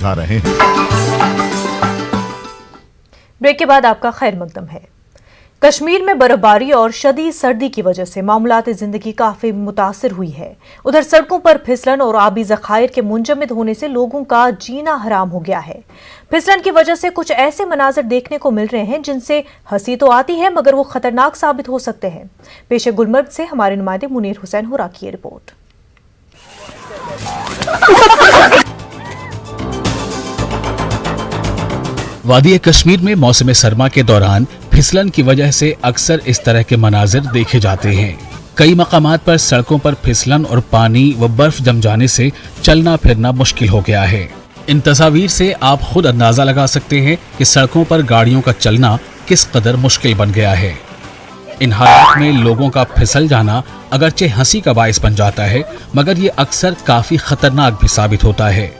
जा रहे हैं। ब्रेक के बाद आपका खैर मकदम है। कश्मीर में बर्फबारी और शदीद सर्दी की वजह से मामूलाती जिंदगी काफी मुतासिर हुई है। उधर सड़कों पर फिसलन और आबी जखायर के मुंजमद होने से लोगों का जीना हराम हो गया है। फिसलन की वजह से कुछ ऐसे मनाजिर देखने को मिल रहे हैं जिनसे हंसी तो आती है मगर वो खतरनाक साबित हो सकते हैं। पेश गुलमर्ग से हमारे नुमाइंदे मुनीर हुसैन हुरा की रिपोर्ट। वादी कश्मीर में मौसम सरमा के दौरान फिसलन की वजह से अक्सर इस तरह के मनाजिर देखे जाते हैं। कई मकामात पर सड़कों पर फिसलन और पानी व बर्फ जम जाने से चलना फिरना मुश्किल हो गया है। इन तस्वीर से आप खुद अंदाजा लगा सकते हैं कि सड़कों पर गाड़ियों का चलना किस कदर मुश्किल बन गया है। इन हालात में लोगों का फिसल जाना अगरचे हंसी का बाइस बन जाता है मगर ये अक्सर काफी खतरनाक भी साबित होता है।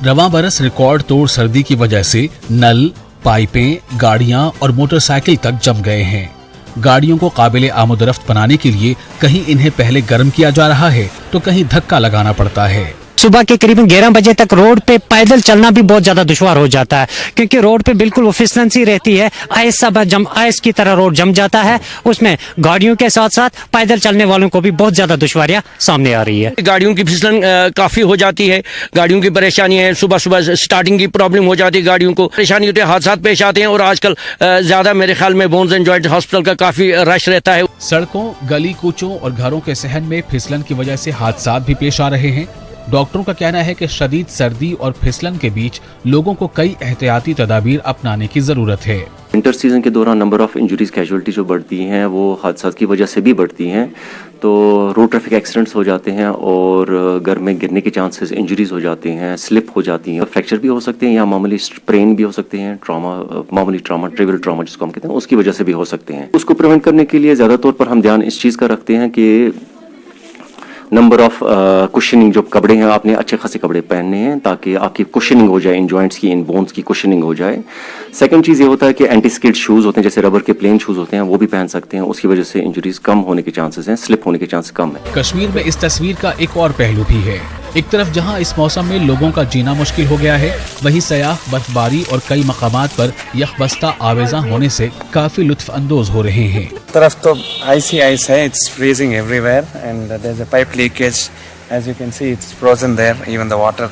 रवां बरस रिकॉर्ड तोड़ सर्दी की वजह से नल, पाइपें, गाड़ियां और मोटरसाइकिल तक जम गए हैं। गाड़ियों को काबिल आमदरफ्त बनाने के लिए कहीं इन्हें पहले गर्म किया जा रहा है तो कहीं धक्का लगाना पड़ता है। सुबह के करीबन 11 बजे तक रोड पे पैदल चलना भी बहुत ज्यादा दुश्वार हो जाता है क्योंकि रोड पे बिल्कुल वो फिसलन सी रहती है, आइस की तरह रोड जम जाता है। उसमें गाड़ियों के साथ साथ पैदल चलने वालों को भी बहुत ज्यादा दुश्वारियां सामने आ रही है। गाड़ियों की फिसलन काफी हो जाती है, गाड़ियों की परेशानी है, सुबह सुबह स्टार्टिंग की प्रॉब्लम हो जाती है, गाड़ियों को परेशानी होती है, हादसा पेश आते हैं और आजकल ज्यादा मेरे ख्याल में बोन्स एंड जॉइंट हॉस्पिटल का काफी रश रहता है। सड़कों, गली कूचों और घरों के सहन में फिसलन की वजह से हादसा भी पेश आ रहे हैं। डॉक्टरों का कहना है कि शदीद सर्दी और फिसलन के बीच लोगों को कई एहतियाती तदाबीर अपनाने की जरूरत है। विंटर सीजन के दौरान नंबर ऑफ इंजरीज कैजुअलिटी जो बढ़ती हैं वो हादसा की वजह से भी बढ़ती हैं, तो रोड ट्रैफिक एक्सीडेंट्स हो जाते हैं और घर में गिरने के चांसेस, इंजरीज हो जाती हैं, स्लिप हो जाती हैं, फ्रैक्चर भी हो सकते हैं या मामूली स्प्रेन भी हो सकते हैं, मामूली ट्रॉमा, ट्रिवियल ट्रॉमा जिसको हम कहते हैं, उसकी वजह से भी हो सकते हैं। उसको प्रिवेंट करने के लिए ज़्यादा तौर पर हम ध्यान इस चीज़ का रखते हैं कि नंबर ऑफ कुशनिंग जो कपड़े हैं आपने अच्छे खासे कपड़े पहनने हैं ताकि आपकी कुशनिंग हो जाए, इन जॉइंट्स की, इन बोन्स की कुशनिंग हो जाए। सेकंड चीज़ ये होता है कि एंटी स्किड शूज़ होते हैं, जैसे रबर के प्लेन शूज़ होते हैं, वो भी पहन सकते हैं। उसकी वजह से इंजरीज कम होने के चांसेस हैं, स्लिप होने के चांसेस कम है। कश्मीर में इस तस्वीर का एक और पहलू भी है। एक तरफ जहां इस मौसम में लोगों का जीना मुश्किल हो गया है, वहीं सयाह बर्फबारी और कई मकामात पर यखबस्ता आवेजा होने से काफी लुत्फ अंदोज हो रहे हैं। तरफ तो आइस है, it's freezing everywhere and there is a pipe leakage, as you can see it's frozen there, even the water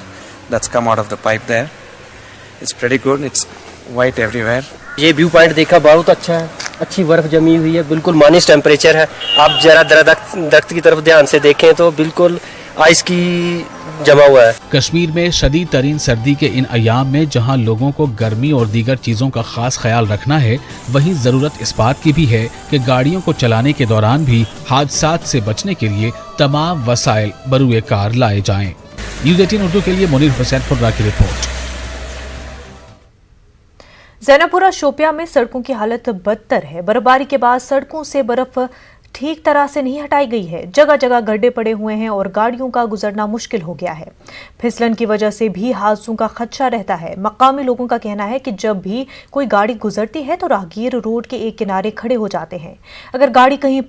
that's come out of the pipe there, it's pretty good, it's white everywhere. ये view point देखा, बहुत अच्छा है, अच्छी बर्फ जमी हुई है, बिल्कुल माइनस टेम्परेचर है। आप जरा दरख्त की तरफ ध्यान से देखें तो बिल्कुल आइस की जमा हुआ है। कश्मीर में शदीद तरीन सर्दी के इन अयाम में जहां लोगों को गर्मी और दीगर चीजों का खास ख्याल रखना है, वहीं जरूरत इस बात की भी है कि गाड़ियों को चलाने के दौरान भी हादसात से बचने के लिए तमाम वसाइल बरूए कार लाए जाएं। न्यूज़ 18 उर्दू के लिए मुनीर हुसैन खुर्रा की रिपोर्ट। ज़ैनबपुरा शोपियां में सड़कों की हालत बदतर है। बर्फबारी के बाद सड़कों से बर्फ ठीक तरह से नहीं हटाई गई है, जगह जगह गड्ढे पड़े हुए हैं और गाड़ियों का गुजरना मुश्किल हो गया है। फिसलन की वजह से भी हादसों का खदशा रहता है। मकामी लोगों का कहना है कि जब भी कोई गाड़ी गुजरती है तो राहगीर रोड के एक किनारे खड़े हो जाते हैं। अगर गाड़ी कहीं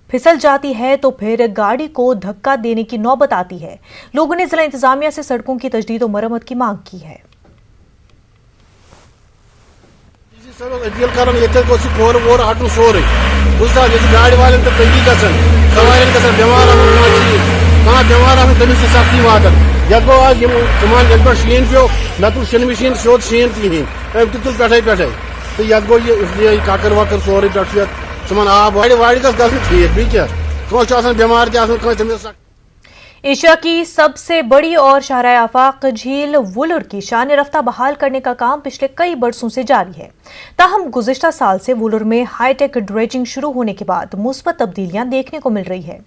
फिसल जाती है तो फिर गाड़ी को धक्का देने की नौबत आती है। लोगों ने जिला इंतजामिया से सड़कों की तजदीद और मरम्मत की मांग की है। गाड़ी वाले तंगी गवान बेमार तमिस सख्ती वात गो आज पे शीन पे न तुल शीन मशीन सोद शीन कहें तुल पे तो ये गो ये ककर वकर सोरे पे सन आब वाड़ गस ठीक बी क्या बेमार तमिस। एशिया की सबसे बड़ी और शाहराए आफाक झील वुलर की शान रफ्ता बहाल करने का काम पिछले कई बरसों से जारी है। ताहम गुज़िश्ता साल से वुलर में हाईटेक ड्रेजिंग शुरू होने के बाद मुस्बत तब्दीलियां देखने को मिल रही है।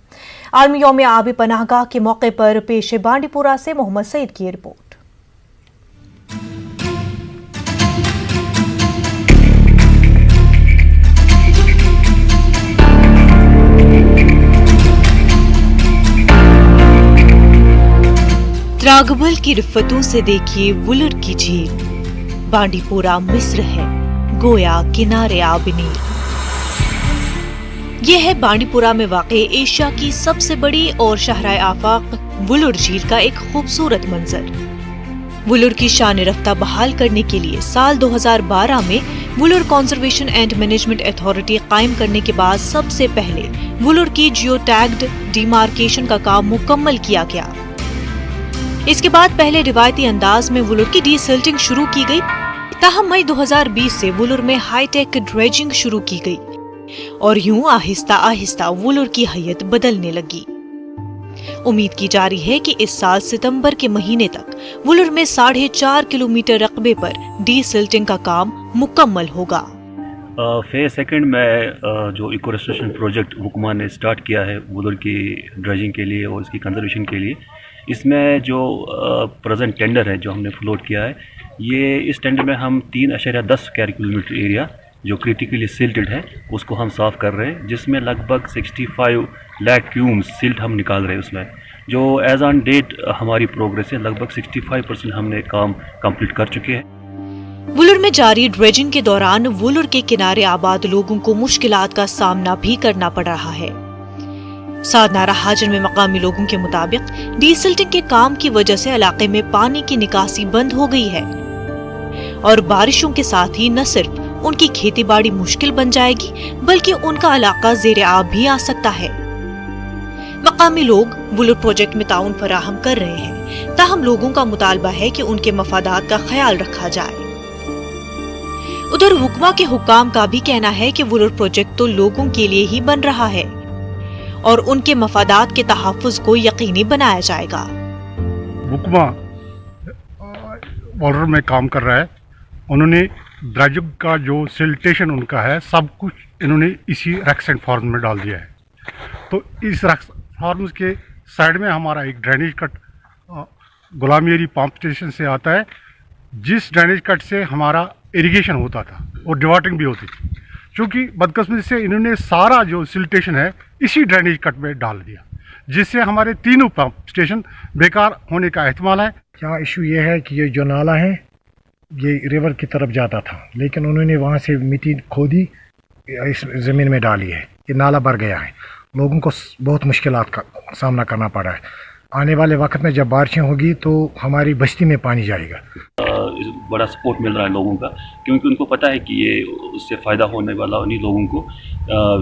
आलमी यौम आबी पनाहगाह के मौके पर पेश बांडीपुरा से मोहम्मद सईद की रिपोर्ट। त्रागबल की रिफ्फतों से देखिए वुलर की झील। बांडीपुरा मिस्र है, गोया किनारे आबिनी। यह है बांडीपुरा में वाक़े एशिया की सबसे बड़ी और शाहराए आफाक वुलर झील का एक खूबसूरत मंजर। वुलर की शान रफ्ता बहाल करने के लिए साल 2012 में Wular conservation and management authority कायम करने के बाद सबसे पहले वुलर की जियो टैग्ड डिमार्केशन का काम मुकम्मल किया गया। इसके बाद पहले रिवायती अंदाज में वुलर की डीसिल्टिंग शुरू की गई। ताहम मई 2020 से वुलर में हाईटेक ड्रेजिंग शुरू की गई और यूं आहिस्ता आहिस्ता वुलर की हैयत बदलने लगी। उम्मीद की जा रही है कि इस साल सितंबर के महीने तक वुलर में 4.5 किलोमीटर रकबे पर डीसिल्टिंग का काम मुकम्मल होगा। फेज सेकंड में जो इको रेस्टोरेशन प्रोजेक्ट हुकूमा ने स्टार्ट किया है वुलर की ड्रेजिंग के लिए और इसकी कंजर्वेशन के लिए, इसमें जो प्रेजेंट टेंडर है जो हमने फ्लोट किया है, ये इस टेंडर में हम 3.10 स्क्वायर किलोमीटर एरिया जो क्रिटिकली सिल्टेड है उसको हम साफ़ कर रहे हैं, जिसमें लगभग 65 लाख क्यूम्स सिल्ट हम निकाल रहे हैं उसमें। जो एज ऑन डेट हमारी प्रोग्रेस है, लगभग 65% हमने काम कंप्लीट कर चुके हैं। वुलर में जारी ड्रेजिंग के दौरान वुलर के किनारे आबाद लोगों को मुश्किलात का सामना भी करना पड़ रहा है। साधनारा हाजन में मकामी लोगों के मुताबिक डीसिल्टिंग के काम की वजह से इलाके में पानी की निकासी बंद हो गई है और बारिशों के साथ ही न सिर्फ उनकी खेती बाड़ी मुश्किल बन जाएगी बल्कि उनका इलाका ज़ेरे आब भी आ सकता है। मकामी लोग वुलर प्रोजेक्ट में ताउन फराहम कर रहे हैं, ताहम लोगों का मुतालबा है कि उनके मफादात का ख्याल रखा जाए। उधर हुक्मा के हुक्काम का भी कहना है कि वुलर प्रोजेक्ट तो लोगों के लिए ही बन रहा है और उनके मफादात के तहफ़्फ़ुज़ को यकीनी बनाया जाएगा। हुक्मा वुलर में काम कर रहा है, उन्होंने ड्रेजिंग का जो सिल्टेशन उनका है सब कुछ इन्होंने इसी रैक्सेंट फार्म में डाल दिया है। तो इस फार्म के साइड में हमारा एक ड्रेनेज कट गुलामेरी पंप स्टेशन से आता है, जिस ड्रेनेज कट से हमारा इरिगेशन होता था और डिवाटरिंग भी होती थी। क्योंकि बदकिस्मती से इन्होंने सारा जो सिल्टेशन है इसी ड्रेनेज कट में डाल दिया, जिससे हमारे तीनों पंप स्टेशन बेकार होने का एहतमाल है। यहाँ इशू ये है कि ये जो नाला है ये रिवर की तरफ जाता था, लेकिन उन्होंने वहाँ से मिट्टी खोदी इस ज़मीन में डाली है, ये नाला भर गया है। लोगों को बहुत मुश्किलात का सामना करना पड़ा है। आने वाले वक्त में जब बारिशें होगी तो हमारी बस्ती में पानी जाएगा। बड़ा सपोर्ट मिल रहा है लोगों का, क्योंकि उनको पता है कि ये उससे फ़ायदा होने वाला उन्हीं लोगों को,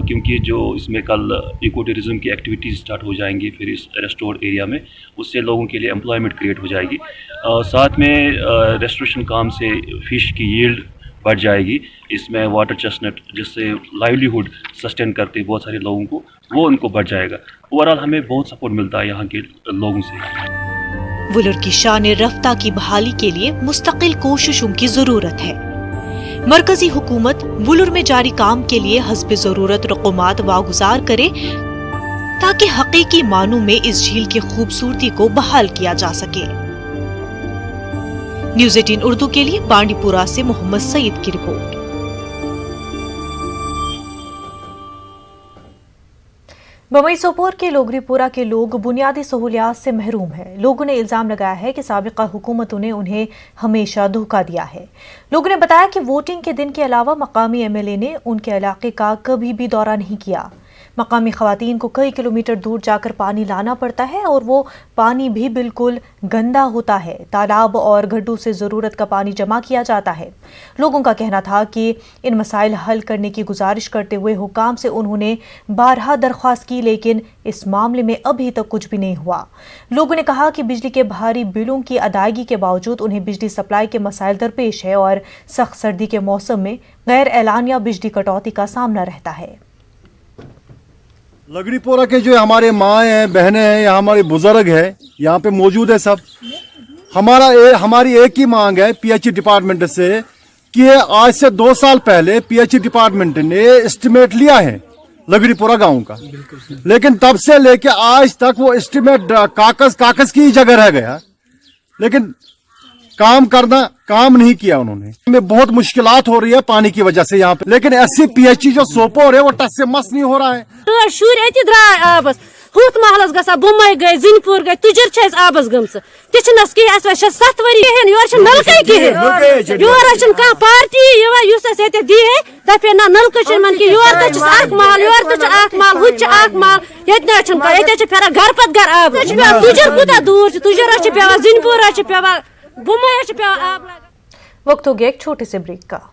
क्योंकि जो इसमें कल इको टूरिज़म की एक्टिविटीज़ स्टार्ट हो जाएंगी फिर इस रेस्टोर्ड एरिया में, उससे लोगों के लिए एम्प्लॉयमेंट क्रिएट हो जाएगी। साथ में रेस्टोरेशन काम से फ़िश की यील्ड बढ़ जाएगी। इसमें वाटर चेस्टनट जिससे लाइवलीहुड सस्टेन करते बहुत सारे लोगों को, वो उनको बढ़ जाएगा। ओवरऑल हमें बहुत सपोर्ट मिलता है यहाँ के लोगों से। वुलर की शान रफ्ता की बहाली के लिए मुस्तकिल कोशिशों की जरूरत है। मरकजी हुकूमत वुलर में जारी काम के लिए हस्ब जरूरत रकूमात वागुजार करे ताकि हकीकी मानों में इस झील की खूबसूरती को बहाल किया जा सके। न्यूज़ 18 उर्दू के लिए बांडीपुरा से मोहम्मद सईद की रिपोर्ट। बमई सोपोर के लोगरीपुरा के लोग बुनियादी सहूलियात से महरूम हैं। लोगों ने इल्जाम लगाया है कि साबिका हुकूमतों ने उन्हें हमेशा धोखा दिया है। लोगों ने बताया कि वोटिंग के दिन के अलावा मकामी एमएलए ने उनके इलाके का कभी भी दौरा नहीं किया। मकामी खवातीन को कई किलोमीटर दूर जाकर पानी लाना पड़ता है और वो पानी भी बिल्कुल गंदा होता है। तालाब और गड्ढों से ज़रूरत का पानी जमा किया जाता है। लोगों का कहना था कि इन मसाइल हल करने की गुजारिश करते हुए हुकाम से उन्होंने बारहा दरख्वास्त की, लेकिन इस मामले में अभी तक कुछ भी नहीं हुआ। लोगों ने कहा कि बिजली के भारी बिलों की अदायगी के बावजूद उन्हें बिजली सप्लाई के मसाइल दरपेश है और सख्त सर्दी के मौसम में गैर एलानिया बिजली कटौती का सामना रहता है। लगड़ीपोरा के जो हमारे माँ हैं, बहनें हैं, यहाँ हमारे बुजुर्ग हैं, यहाँ पे मौजूद है सब। हमारी एक ही मांग है पीएचई डिपार्टमेंट से कि आज से 2 साल पहले पीएचई डिपार्टमेंट ने एस्टिमेट लिया है लगड़ीपोरा गांव का, लेकिन तब से लेके आज तक वो एस्टिमेट कागज की जगह रह गया, लेकिन काम नहीं किया उन्होंने। हमें बहुत मुश्किलात हो रही है पानी की वजह से यहाँ पे, लेकिन ऐसी पीएचई जो सोपोर है वो टस से मस नहीं हो रहा है। शुर द्राय आबस हुत महलस गसा बुमई गई जिनपुर गई तुजर छ आबस गमस तिछनस की अस 7 वरी हेन योर नलकै की योर का पार्टी यवा युस सेते दी है दफे ना नलकै छ मन की योर त आख माल योर त आख माल हुच आख माल यतना छन का यते छ फेरा घर पत घर आब तुजर कुदा दूर तुजर छ पेवा जिनपुर छ पेवा बुमई पे आब लगा। वक्त हो गया एक छोटे से ब्रेक का।